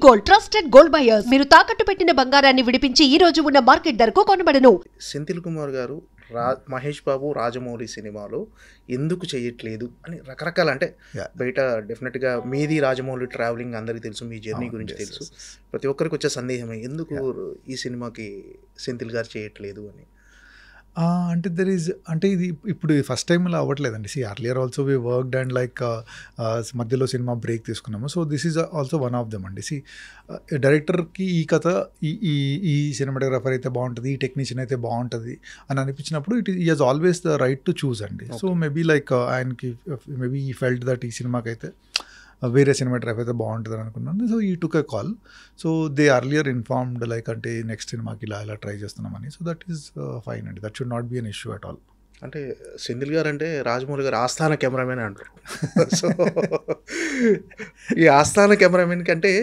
Gold, trusted gold buyers. మీరు తాకట్టు పెట్టిన బంగారాన్ని విడిపించి ఈ రోజు ఉన్న మార్కెట్ ధరకు కొనబడను. సెంథిల్ కుమార్ గారు మహేష్ బాబు రాజమౌళి సినిమాలో ఎందుకు చేయట్లేదు అని రకరకాల అంటే బయట డెఫినెట్గా మీది రాజమౌళి ట్రావెలింగ్ అందరికీ తెలుసు, మీ జర్నీ గురించి తెలుసు. ప్రతి ఒక్కరికి వచ్చే సందేహమే ఎందుకు ఈ సినిమాకి సెంథిల్ గారు చేయట్లేదు అని. అంటే అంటే ఇది ఇప్పుడు ఫస్ట్ టైం ఇలా అవ్వట్లేదండి. Earlier also we worked and like మధ్యలో సినిమా బ్రేక్ తీసుకున్నాము. So this is also one of them అండి. డైరెక్టర్కి ఈ కథ ఈ సినిమాటోగ్రాఫర్ అయితే బాగుంటుంది, ఈ టెక్నీషియన్ అయితే బాగుంటుంది అని అనిపించినప్పుడు ఈ has always the right to choose అండి. సో మేబీ లైక్ ఆయనకి మేబీ ఈ ఫెల్ట్ దట్ ఈ సినిమాకి అయితే వేరే సినిమాటోగ్రాఫర్ అయితే బాగుంటుంది అనుకున్నాను. సో ఈ took a call. So they earlier informed like అంటే నెక్స్ట్ సినిమాకి ఇలా ట్రై చేస్తున్నామని. సో దట్ ఈస్ ఫైన్ అండి. That should not be an issue at all. అంటే సెంథిల్ గారు అంటే రాజమౌళి గారు ఆస్థాన కెమెరామెన్ అంటారు. సో ఈ ఆస్థాన కెమెరామెన్ కంటే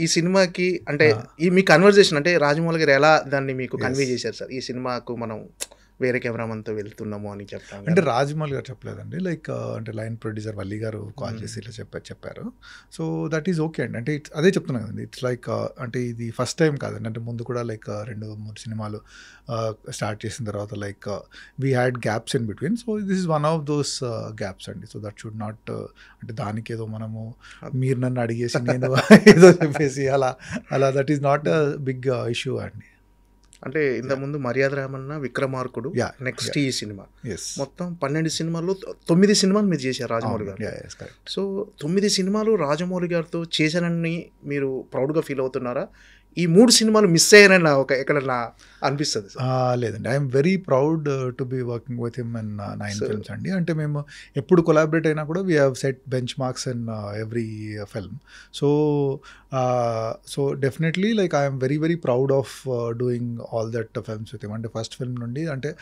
ఈ సినిమాకి అంటే ఈ మీ కన్వర్జేషన్ అంటే రాజమౌళి గారు ఎలా దాన్ని మీకు కన్వే చేశారు సార్, ఈ సినిమాకు మనం వేరే కెమెరామన్తో వెళ్తున్నాము అని చెప్తాను. అంటే రాజమౌళి గారు చెప్పలేదండి. లైక్ అంటే లైన్ ప్రొడ్యూసర్ వల్లి గారు కాల్ చేసి ఇలా చెప్పారు. సో దట్ ఈజ్ ఓకే అండి. అంటే అదే చెప్తున్నాను కదండి. ఇట్స్ లైక్ అంటే ఇది ఫస్ట్ టైం కాదండి. అంటే ముందు కూడా లైక్ 2-3 సినిమాలు స్టార్ట్ చేసిన తర్వాత like we had gaps in between. So this is one of those gaps అండి. సో దట్ షుడ్ నాట్ అంటే దానికి ఏదో మనము మీరు నన్ను అడిగేసి నేను ఏదో చెప్పేసి అలా that is not a big issue అండి. అంటే ఇంతకుముందు మర్యాద రామన్న, విక్రమార్కుడు, నెక్స్ట్ ఈ సినిమా మొత్తం 12 సినిమాల్లో 9 సినిమాలు మీరు చేశారు రాజమౌళి గారు. సో 9 సినిమాలు రాజమౌళి గారితో చేశానని మీరు ప్రౌడ్గా ఫీల్ అవుతున్నారా? ఈ 3 సినిమాలు మిస్ అయ్యానని ఎక్కడన్నా అనిపిస్తుంది? లేదండి, I'm very proud to be working with him in 9 films అండి. అంటే మేము ఎప్పుడు కొలాబరేట్ అయినా కూడా we have set benchmarks in every film. So definitely like I'm very very proud of doing all that films with him. అంటే first film నుండి అంటే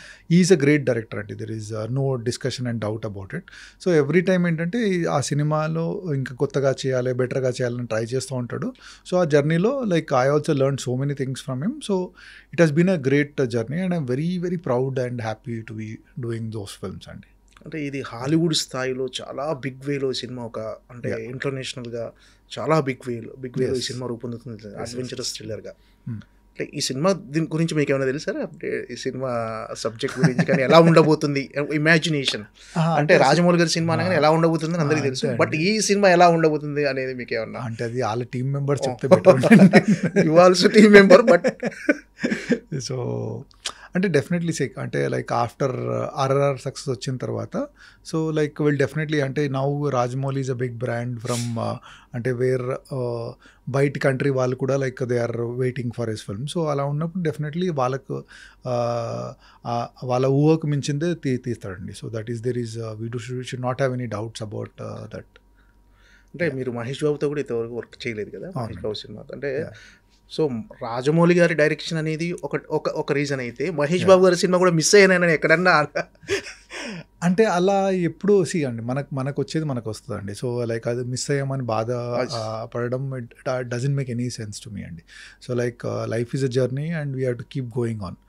is a great director అండి. There is no discussion and doubt about it. So every time ఏంటంటే ఆ సినిమాలో ఇంకా కొత్తగా చేయాలి, బెటర్గా చేయాలని ట్రై చేస్తూ ఉంటాడు. సో ఆ జర్నీలో like I also learned so many things from him. So it has been a great journey and I'm very very proud and happy to be doing those films అండి. అంటే ఇది హాలీవుడ్ స్థాయిలో చాలా big వేలో cinema, ఒక అంటే ఇంటర్నేషనల్గా చాలా big వేలో ఈ సినిమా రూపొందుతుంది, అడ్వెంచరస్ థ్రిల్లర్గా. అంటే ఈ సినిమా దీని గురించి మీకు ఏమైనా తెలుసారా? ఈ సినిమా సబ్జెక్ట్ గురించి కానీ ఎలా ఉండబోతుంది, ఇమాజినేషన్ అంటే రాజమౌళి గారి సినిమా అనగానే ఎలా ఉండబోతుంది అని అందరికీ తెలుసు, బట్ ఈ సినిమా ఎలా ఉండబోతుంది అనేది మీకు ఏమన్నా? అంటే అది వాళ్ళ టీమ్ మెంబర్స్ చెప్తే better. You also team member but so అంటే డెఫినెట్లీ అంటే లైక్ ఆఫ్టర్ RRR సక్సెస్ వచ్చిన తర్వాత సో లైక్ విల్ డెఫినెట్లీ అంటే now Rajamouli is a big brand from అంటే వేర్ బయట కంట్రీ వాళ్ళు కూడా like they are waiting for his film. So అలా ఉన్నప్పుడు డెఫినెట్లీ వాళ్ళకు వాళ్ళ ఊహకు మించిందే తీస్తాడండి. So that is there is we should not have any doubts about that. అంటే మీరు మహేష్ బాబుతో కూడా ఇంతవరకు వర్క్ చేయలేదు కదా మహేష్ బాబు సినిమా అంటే. సో రాజమౌళి గారి డైరెక్షన్ అనేది ఒక రీజన్ అయితే మహేష్ బాబు గారి సినిమా కూడా మిస్ అయ్యానని ఎక్కడన్నా అంటే అలా ఎప్పుడు అండి మనకు వచ్చేది మనకు వస్తుందండి. సో లైక్ అది మిస్ అయ్యామని బాధ పడడం doesn't make any sense to me అండి. So like life is a journey and we have to keep going on.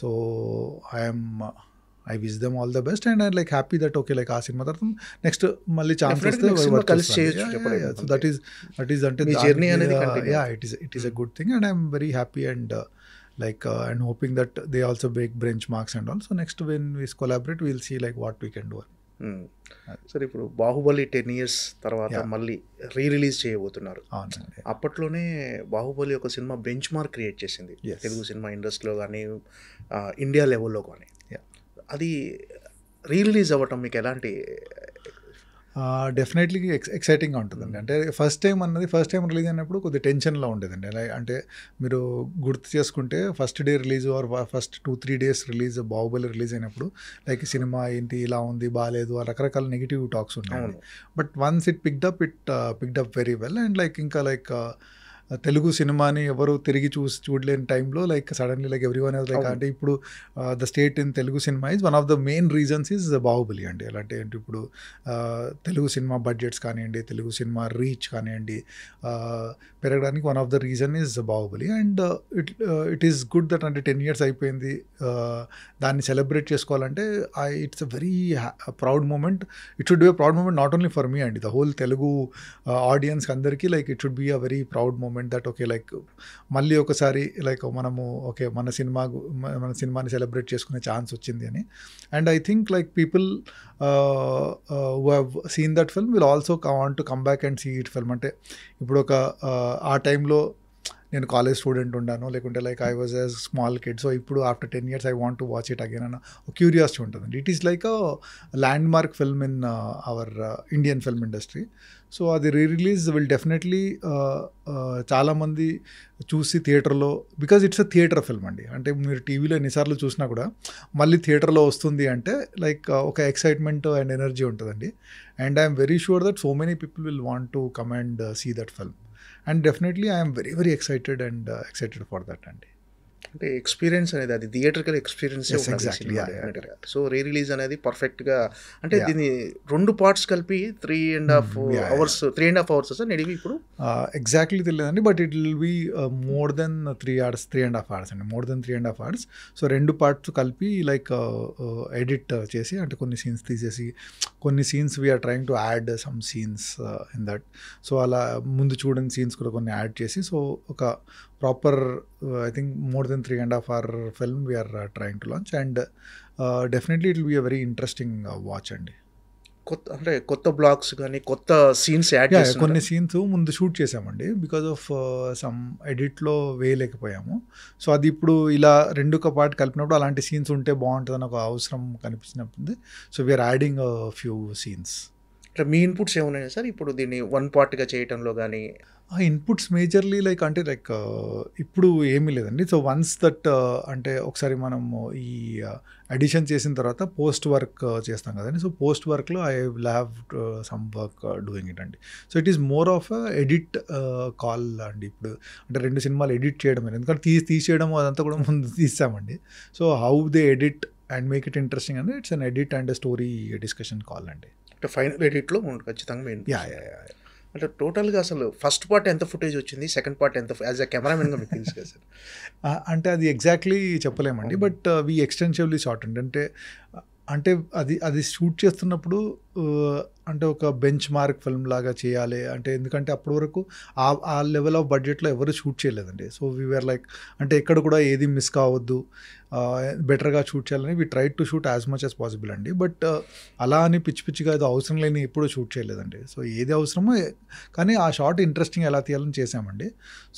So I wish them all the best and I'm like happy that okay like ఆ cinema తర్వాత next మళ్ళీ chance వస్తే కలిసి చేయొచ్చు. So that is అంటే journey అనేది it is a good thing and I'm very happy and like and hoping that they also break benchmarks and all. So next when we collaborate we'll see like what we can do. సరే, ఇప్పుడు Baahubali 10 years తర్వాత మళ్ళీ release చేయబోతున్నారు. అప్పట్లోనే బాహుబలి ఒక cinema bench mark create చేసింది Telugu cinema ఇండస్ట్రీలో కానీ ఇండియా లెవెల్లో కానీ. అది రిలీజ్ అవ్వటం మీకు ఎలాంటి? డెఫినెట్లీ ఎక్సైటింగ్గా ఉంటుందండి. అంటే ఫస్ట్ టైం రిలీజ్ అయినప్పుడు కొద్దిగా టెన్షన్లో ఉండేదండి. అంటే మీరు గుర్తు చేసుకుంటే first day release are first 2-3 days release Baahubali release అయినప్పుడు లైక్ సినిమా ఏంటి ఇలా ఉంది బాగాలేదు రకరకాల నెగిటివ్ టాక్స్ ఉన్నాయి. But once it picked up very well and like ఇంకా లైక్ తెలుగు సినిమాని ఎవరు తిరిగి చూడలేని టైంలో like suddenly like every one like అంటే ఇప్పుడు the state in Telugu cinema is one of the main reasons is Baahubali అండి. ఎలా అంటే ఇప్పుడు తెలుగు సినిమా బడ్జెట్స్ కానివ్వండి, తెలుగు సినిమా రీచ్ కానివ్వండి పెరగడానికి one of the reason is Baahubali. And it is good that అంటే 10 years అయిపోయింది, దాన్ని సెలబ్రేట్ చేసుకోవాలంటే it's a very proud moment. It should be a proud moment not only for me అండి, the whole Telugu audience అందరికీ like it should be a very proud moment moment that okay like మళ్ళీ ఒకసారి like మనము okay మన సినిమాని celebrate చేసుకునే chance వచ్చింది అని. And I think like people who have seen that film will also want to come back and see it film. అంటే ఇప్పుడు ఒక ఆ టైంలో నేను కాలేజ్ స్టూడెంట్ ఉన్నాను, లేకుంటే like I was as small kid, so ఇప్పుడు after 10 years I want to watch it again అన్న క్యూరియాసిటీ ఉంటుందండి. It is like a landmark film in our Indian film industry. So అది release will definitely చాలామంది చూసి థియేటర్లో, because it's a theatre film అండి. అంటే మీరు టీవీలో ఎన్నిసార్లు చూసినా కూడా మళ్ళీ థియేటర్లో వస్తుంది అంటే లైక్ ఒక ఎక్సైట్మెంట్ అండ్ ఎనర్జీ ఉంటుందండి. And I'm very sure that so many people will want to come and see that film. And definitely I'm very very excited for that అండి. అంటే ఎక్స్పీరియన్స్ అనేది అది theatrical experience. So re release అనేది పర్ఫెక్ట్గా, అంటే దీన్ని 2 parts కలిపి 3.5 hours sir నడివి ఇప్పుడు ఎగ్జాక్ట్లీ తెలియదండి, but it will be more than 3.5 hours అండి, more than 3.5 hours. So 2 parts కలిపి లైక్ ఎడిట్ చేసి, అంటే కొన్ని సీన్స్ తీసేసి, కొన్ని scenes we're trying to add some scenes in that. So అలా ముందు చూడని సీన్స్ కూడా కొన్ని యాడ్ చేసి, సో ఒక proper I think more than 3.5 hour film we are trying to launch, and definitely it will be a very interesting watch అండి. అంటే కొత్త బ్లాగ్స్ కానీ కొత్త సీన్స్ యాడ్ చేసి కొన్ని సీన్స్ ముందు షూట్ చేసామండి, బికాజ్ ఆఫ్ సమ్ ఎడిట్లో వేయలేకపోయాము. సో అది ఇప్పుడు ఇలా 2 పార్ట్ కలిపినప్పుడు అలాంటి సీన్స్ ఉంటే బాగుంటుందని ఒక అవసరం కనిపించినప్పుడు, so we're adding few scenes. అంటే మీ ఇన్పుట్స్ ఏమున్నాయి సార్ ఇప్పుడు దీన్ని 1 partగా చేయటంలో కానీ? ఇన్పుట్స్ మేజర్లీ లైక్ అంటే లైక్ ఇప్పుడు ఏమీ లేదండి. సో వన్స్ దట్ అంటే ఒకసారి మనము ఈ అడిషన్ చేసిన తర్వాత పోస్ట్ వర్క్ చేస్తాం కదండి. సో పోస్ట్ వర్క్లో I will have some work doing it అండి. So it is more of edit call అండి. ఇప్పుడు అంటే 2 సినిమాలు ఎడిట్ చేయడం, ఎందుకంటే తీసేయడం అదంతా కూడా ముందు తీసామండి. So how they edit and make it interesting అండి, it's an edit and story discussion call అండి. అంటే ఫైనల్ ఎడిట్లో ఖచ్చితంగా అంటే టోటల్గా అసలు ఫస్ట్ పార్ట్ ఎంత ఫుటేజ్ వచ్చింది, సెకండ్ పార్ట్ ఎంత, యాజ్ అ కెమెరామెన్గా మీకు తెలుసు కదా సార్? అంటే అది ఎగ్జాక్ట్లీ చెప్పలేమండి, బట్ వీ ఎక్స్టెన్సివ్లీ షార్ట్ అండి. అంటే అది షూట్ చేస్తున్నప్పుడు అంటే ఒక బెంచ్ మార్క్ ఫిల్మ్ లాగా చేయాలి అంటే, ఎందుకంటే అప్పటి వరకు ఆ లెవెల్ ఆఫ్ బడ్జెట్లో ఎవరు షూట్ చేయలేదండి. సో వీఆర్ లైక్ అంటే ఎక్కడ కూడా ఏది మిస్ కావద్దు, బెటర్గా షూట్ చేయాలని we try to shoot as much as possible అండి. బట్ అలా అని పిచ్చిగా అది అవసరం లేని ఎప్పుడూ షూట్ చేయలేదండి. సో ఏది అవసరమో, కానీ ఆ షార్ట్ ఇంట్రెస్టింగ్ ఎలా తీయాలని చేసామండి.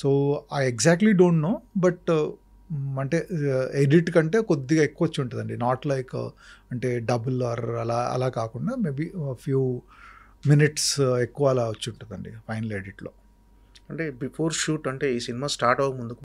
So I exactly don't know, but అంటే ఎడిట్ కంటే కొద్దిగా ఎక్కువ వచ్చి ఉంటుందండి. నాట్ లైక్ అంటే డబుల్ ఆర్ అలా కాకుండా మేబీ ఫ్యూ మినిట్స్ ఎక్కువ అలా వచ్చి ఉంటుందండి ఫైనల్ ఎడిట్లో. అంటే బిఫోర్ షూట్, అంటే ఈ సినిమా స్టార్ట్ అవ్వక ముందు